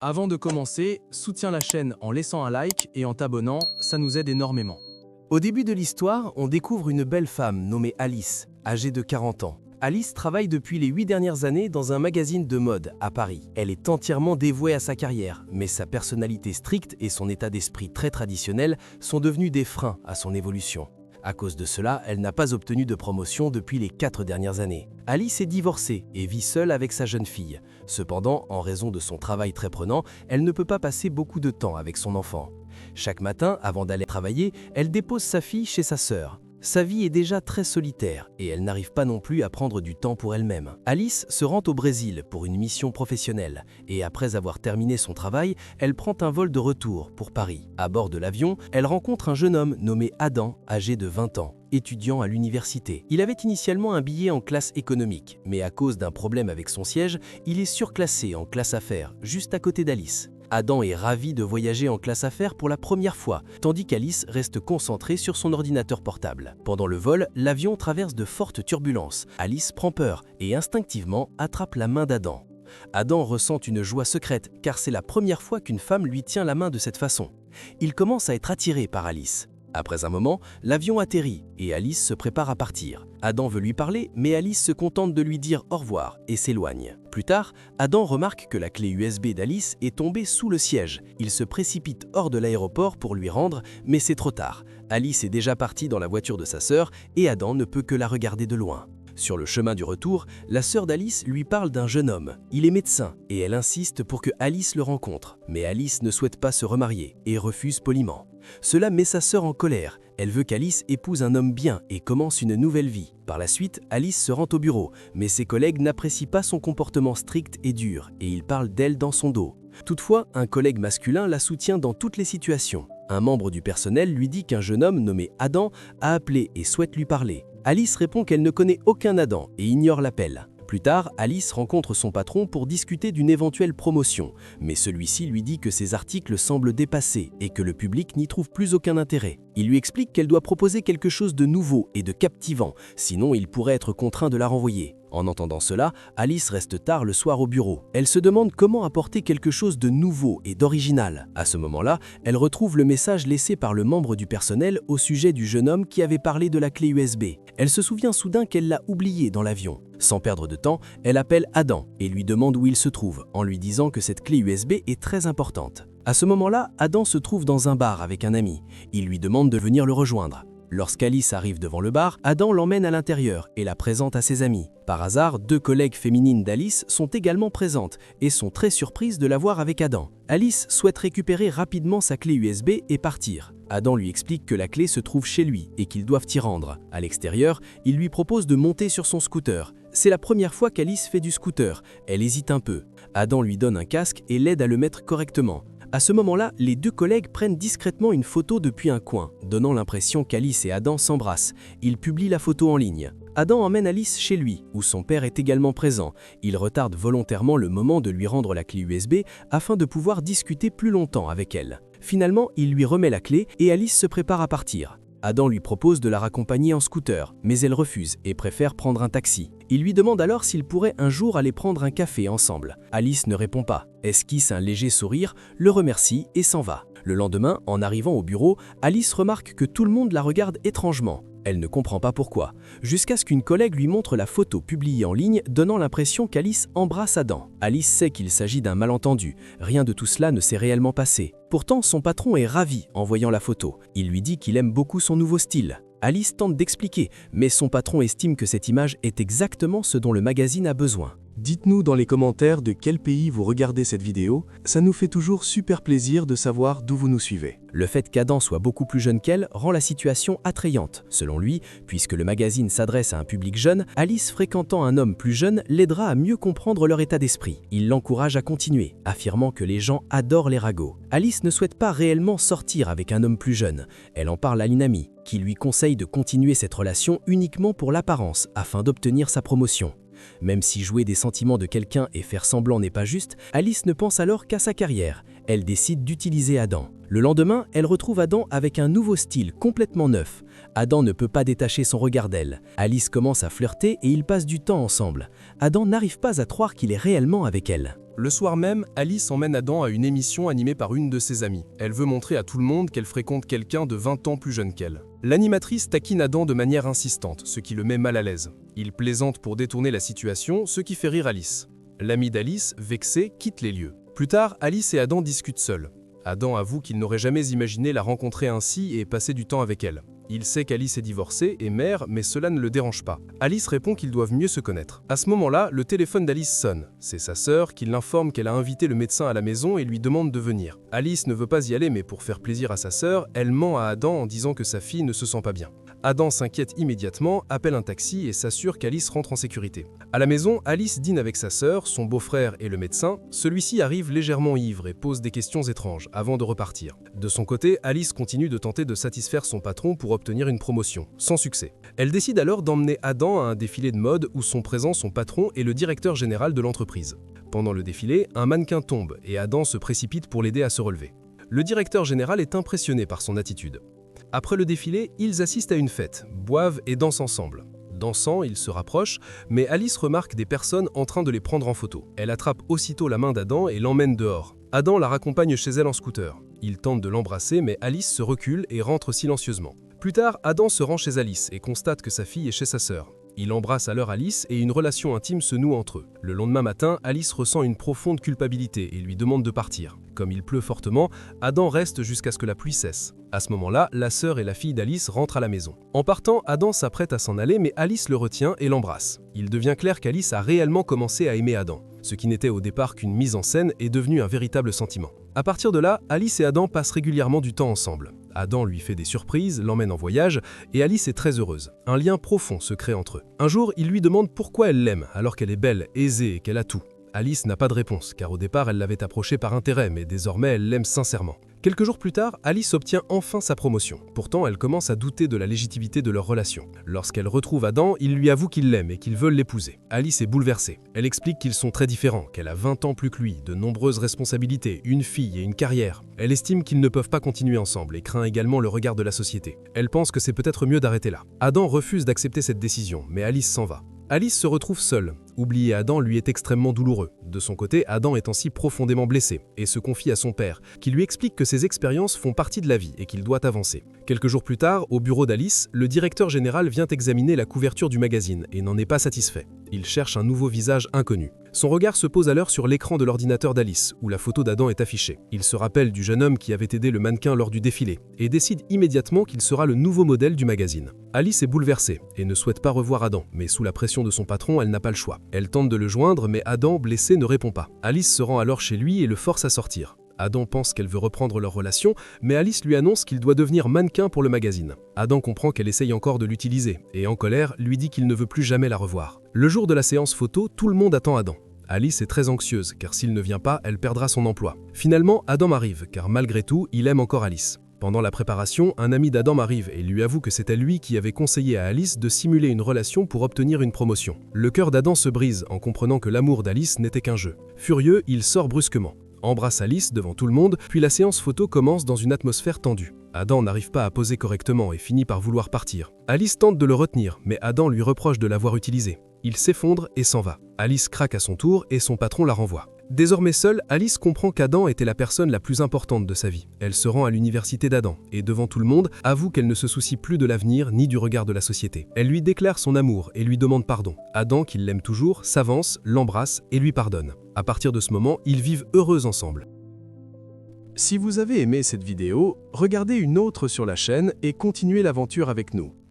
Avant de commencer, soutiens la chaîne en laissant un like et en t'abonnant, ça nous aide énormément. Au début de l'histoire, on découvre une belle femme nommée Alice, âgée de 40 ans. Alice travaille depuis les 8 dernières années dans un magazine de mode à Paris. Elle est entièrement dévouée à sa carrière, mais sa personnalité stricte et son état d'esprit très traditionnel sont devenus des freins à son évolution. À cause de cela, elle n'a pas obtenu de promotion depuis les 4 dernières années. Alice est divorcée et vit seule avec sa jeune fille. Cependant, en raison de son travail très prenant, elle ne peut pas passer beaucoup de temps avec son enfant. Chaque matin, avant d'aller travailler, elle dépose sa fille chez sa sœur. Sa vie est déjà très solitaire et elle n'arrive pas non plus à prendre du temps pour elle-même. Alice se rend au Brésil pour une mission professionnelle et après avoir terminé son travail, elle prend un vol de retour pour Paris. À bord de l'avion, elle rencontre un jeune homme nommé Adam, âgé de 20 ans, étudiant à l'université. Il avait initialement un billet en classe économique, mais à cause d'un problème avec son siège, il est surclassé en classe affaires, juste à côté d'Alice. Adam est ravi de voyager en classe affaires pour la première fois, tandis qu'Alice reste concentrée sur son ordinateur portable. Pendant le vol, l'avion traverse de fortes turbulences. Alice prend peur et instinctivement attrape la main d'Adam. Adam ressent une joie secrète car c'est la première fois qu'une femme lui tient la main de cette façon. Il commence à être attiré par Alice. Après un moment, l'avion atterrit et Alice se prépare à partir. Adam veut lui parler, mais Alice se contente de lui dire au revoir et s'éloigne. Plus tard, Adam remarque que la clé USB d'Alice est tombée sous le siège. Il se précipite hors de l'aéroport pour lui rendre, mais c'est trop tard. Alice est déjà partie dans la voiture de sa sœur et Adam ne peut que la regarder de loin. Sur le chemin du retour, la sœur d'Alice lui parle d'un jeune homme. Il est médecin et elle insiste pour que Alice le rencontre. Mais Alice ne souhaite pas se remarier et refuse poliment. Cela met sa sœur en colère. Elle veut qu'Alice épouse un homme bien et commence une nouvelle vie. Par la suite, Alice se rend au bureau, mais ses collègues n'apprécient pas son comportement strict et dur et ils parlent d'elle dans son dos. Toutefois, un collègue masculin la soutient dans toutes les situations. Un membre du personnel lui dit qu'un jeune homme nommé Adam a appelé et souhaite lui parler. Alice répond qu'elle ne connaît aucun Adam et ignore l'appel. Plus tard, Alice rencontre son patron pour discuter d'une éventuelle promotion, mais celui-ci lui dit que ses articles semblent dépassés et que le public n'y trouve plus aucun intérêt. Il lui explique qu'elle doit proposer quelque chose de nouveau et de captivant, sinon il pourrait être contraint de la renvoyer. En entendant cela, Alice reste tard le soir au bureau. Elle se demande comment apporter quelque chose de nouveau et d'original. À ce moment-là, elle retrouve le message laissé par le membre du personnel au sujet du jeune homme qui avait parlé de la clé USB. Elle se souvient soudain qu'elle l'a oublié dans l'avion. Sans perdre de temps, elle appelle Adam et lui demande où il se trouve, en lui disant que cette clé USB est très importante. À ce moment-là, Adam se trouve dans un bar avec un ami. Il lui demande de venir le rejoindre. Lorsqu'Alice arrive devant le bar, Adam l'emmène à l'intérieur et la présente à ses amis. Par hasard, 2 collègues féminines d'Alice sont également présentes et sont très surprises de la voir avec Adam. Alice souhaite récupérer rapidement sa clé USB et partir. Adam lui explique que la clé se trouve chez lui et qu'ils doivent y rendre. À l'extérieur, il lui propose de monter sur son scooter. C'est la première fois qu'Alice fait du scooter. Elle hésite un peu. Adam lui donne un casque et l'aide à le mettre correctement. À ce moment-là, les 2 collègues prennent discrètement une photo depuis un coin, donnant l'impression qu'Alice et Adam s'embrassent. Ils publient la photo en ligne. Adam emmène Alice chez lui, où son père est également présent. Il retarde volontairement le moment de lui rendre la clé USB afin de pouvoir discuter plus longtemps avec elle. Finalement, il lui remet la clé et Alice se prépare à partir. Adam lui propose de la raccompagner en scooter, mais elle refuse et préfère prendre un taxi. Il lui demande alors s'ils pourraient un jour aller prendre un café ensemble. Alice ne répond pas, esquisse un léger sourire, le remercie et s'en va. Le lendemain, en arrivant au bureau, Alice remarque que tout le monde la regarde étrangement. Elle ne comprend pas pourquoi, jusqu'à ce qu'une collègue lui montre la photo publiée en ligne donnant l'impression qu'Alice embrasse Adam. Alice sait qu'il s'agit d'un malentendu, rien de tout cela ne s'est réellement passé. Pourtant, son patron est ravi en voyant la photo. Il lui dit qu'il aime beaucoup son nouveau style. Alice tente d'expliquer, mais son patron estime que cette image est exactement ce dont le magazine a besoin. Dites-nous dans les commentaires de quel pays vous regardez cette vidéo, ça nous fait toujours super plaisir de savoir d'où vous nous suivez. Le fait qu'Adam soit beaucoup plus jeune qu'elle rend la situation attrayante. Selon lui, puisque le magazine s'adresse à un public jeune, Alice fréquentant un homme plus jeune l'aidera à mieux comprendre leur état d'esprit. Il l'encourage à continuer, affirmant que les gens adorent les ragots. Alice ne souhaite pas réellement sortir avec un homme plus jeune. Elle en parle à une amie, qui lui conseille de continuer cette relation uniquement pour l'apparence, afin d'obtenir sa promotion. Même si jouer des sentiments de quelqu'un et faire semblant n'est pas juste, Alice ne pense alors qu'à sa carrière. Elle décide d'utiliser Adam. Le lendemain, elle retrouve Adam avec un nouveau style complètement neuf. Adam ne peut pas détacher son regard d'elle. Alice commence à flirter et ils passent du temps ensemble. Adam n'arrive pas à croire qu'il est réellement avec elle. Le soir même, Alice emmène Adam à une émission animée par une de ses amies. Elle veut montrer à tout le monde qu'elle fréquente quelqu'un de 20 ans plus jeune qu'elle. L'animatrice taquine Adam de manière insistante, ce qui le met mal à l'aise. Il plaisante pour détourner la situation, ce qui fait rire Alice. L'ami d'Alice, vexé, quitte les lieux. Plus tard, Alice et Adam discutent seuls. Adam avoue qu'il n'aurait jamais imaginé la rencontrer ainsi et passer du temps avec elle. Il sait qu'Alice est divorcée et mère, mais cela ne le dérange pas. Alice répond qu'ils doivent mieux se connaître. À ce moment-là, le téléphone d'Alice sonne. C'est sa sœur qui l'informe qu'elle a invité le médecin à la maison et lui demande de venir. Alice ne veut pas y aller, mais pour faire plaisir à sa sœur, elle ment à Adam en disant que sa fille ne se sent pas bien. Adam s'inquiète immédiatement, appelle un taxi et s'assure qu'Alice rentre en sécurité. À la maison, Alice dîne avec sa sœur, son beau-frère et le médecin. Celui-ci arrive légèrement ivre et pose des questions étranges avant de repartir. De son côté, Alice continue de tenter de satisfaire son patron pour obtenir une promotion, sans succès. Elle décide alors d'emmener Adam à un défilé de mode où sont présents son patron et le directeur général de l'entreprise. Pendant le défilé, un mannequin tombe et Adam se précipite pour l'aider à se relever. Le directeur général est impressionné par son attitude. Après le défilé, ils assistent à une fête, boivent et dansent ensemble. Dansant, ils se rapprochent, mais Alice remarque des personnes en train de les prendre en photo. Elle attrape aussitôt la main d'Adam et l'emmène dehors. Adam la raccompagne chez elle en scooter. Il tente de l'embrasser, mais Alice se recule et rentre silencieusement. Plus tard, Adam se rend chez Alice et constate que sa fille est chez sa sœur. Il embrasse alors Alice et une relation intime se noue entre eux. Le lendemain matin, Alice ressent une profonde culpabilité et lui demande de partir. Comme il pleut fortement, Adam reste jusqu'à ce que la pluie cesse. À ce moment-là, la sœur et la fille d'Alice rentrent à la maison. En partant, Adam s'apprête à s'en aller, mais Alice le retient et l'embrasse. Il devient clair qu'Alice a réellement commencé à aimer Adam. Ce qui n'était au départ qu'une mise en scène est devenu un véritable sentiment. À partir de là, Alice et Adam passent régulièrement du temps ensemble. Adam lui fait des surprises, l'emmène en voyage, et Alice est très heureuse. Un lien profond se crée entre eux. Un jour, il lui demande pourquoi elle l'aime, alors qu'elle est belle, aisée et qu'elle a tout. Alice n'a pas de réponse, car au départ, elle l'avait approché par intérêt, mais désormais, elle l'aime sincèrement. Quelques jours plus tard, Alice obtient enfin sa promotion. Pourtant, elle commence à douter de la légitimité de leur relation. Lorsqu'elle retrouve Adam, il lui avoue qu'il l'aime et qu'ils veulent l'épouser. Alice est bouleversée. Elle explique qu'ils sont très différents, qu'elle a 20 ans plus que lui, de nombreuses responsabilités, une fille et une carrière. Elle estime qu'ils ne peuvent pas continuer ensemble et craint également le regard de la société. Elle pense que c'est peut-être mieux d'arrêter là. Adam refuse d'accepter cette décision, mais Alice s'en va. Alice se retrouve seule. Oublier Adam lui est extrêmement douloureux. De son côté, Adam est ainsi profondément blessé et se confie à son père, qui lui explique que ses expériences font partie de la vie et qu'il doit avancer. Quelques jours plus tard, au bureau d'Alice, le directeur général vient examiner la couverture du magazine et n'en est pas satisfait. Il cherche un nouveau visage inconnu. Son regard se pose alors sur l'écran de l'ordinateur d'Alice, où la photo d'Adam est affichée. Il se rappelle du jeune homme qui avait aidé le mannequin lors du défilé, et décide immédiatement qu'il sera le nouveau modèle du magazine. Alice est bouleversée, et ne souhaite pas revoir Adam, mais sous la pression de son patron, elle n'a pas le choix. Elle tente de le joindre, mais Adam, blessé, ne répond pas. Alice se rend alors chez lui et le force à sortir. Adam pense qu'elle veut reprendre leur relation, mais Alice lui annonce qu'il doit devenir mannequin pour le magazine. Adam comprend qu'elle essaye encore de l'utiliser, et en colère, lui dit qu'il ne veut plus jamais la revoir. Le jour de la séance photo, tout le monde attend Adam. Alice est très anxieuse, car s'il ne vient pas, elle perdra son emploi. Finalement, Adam arrive, car malgré tout, il aime encore Alice. Pendant la préparation, un ami d'Adam arrive et lui avoue que c'était lui qui avait conseillé à Alice de simuler une relation pour obtenir une promotion. Le cœur d'Adam se brise en comprenant que l'amour d'Alice n'était qu'un jeu. Furieux, il sort brusquement, embrasse Alice devant tout le monde, puis la séance photo commence dans une atmosphère tendue. Adam n'arrive pas à poser correctement et finit par vouloir partir. Alice tente de le retenir, mais Adam lui reproche de l'avoir utilisé. Il s'effondre et s'en va. Alice craque à son tour et son patron la renvoie. Désormais seule, Alice comprend qu'Adam était la personne la plus importante de sa vie. Elle se rend à l'université d'Adam et, devant tout le monde, avoue qu'elle ne se soucie plus de l'avenir ni du regard de la société. Elle lui déclare son amour et lui demande pardon. Adam, qui l'aime toujours, s'avance, l'embrasse et lui pardonne. À partir de ce moment, ils vivent heureux ensemble. Si vous avez aimé cette vidéo, regardez une autre sur la chaîne et continuez l'aventure avec nous.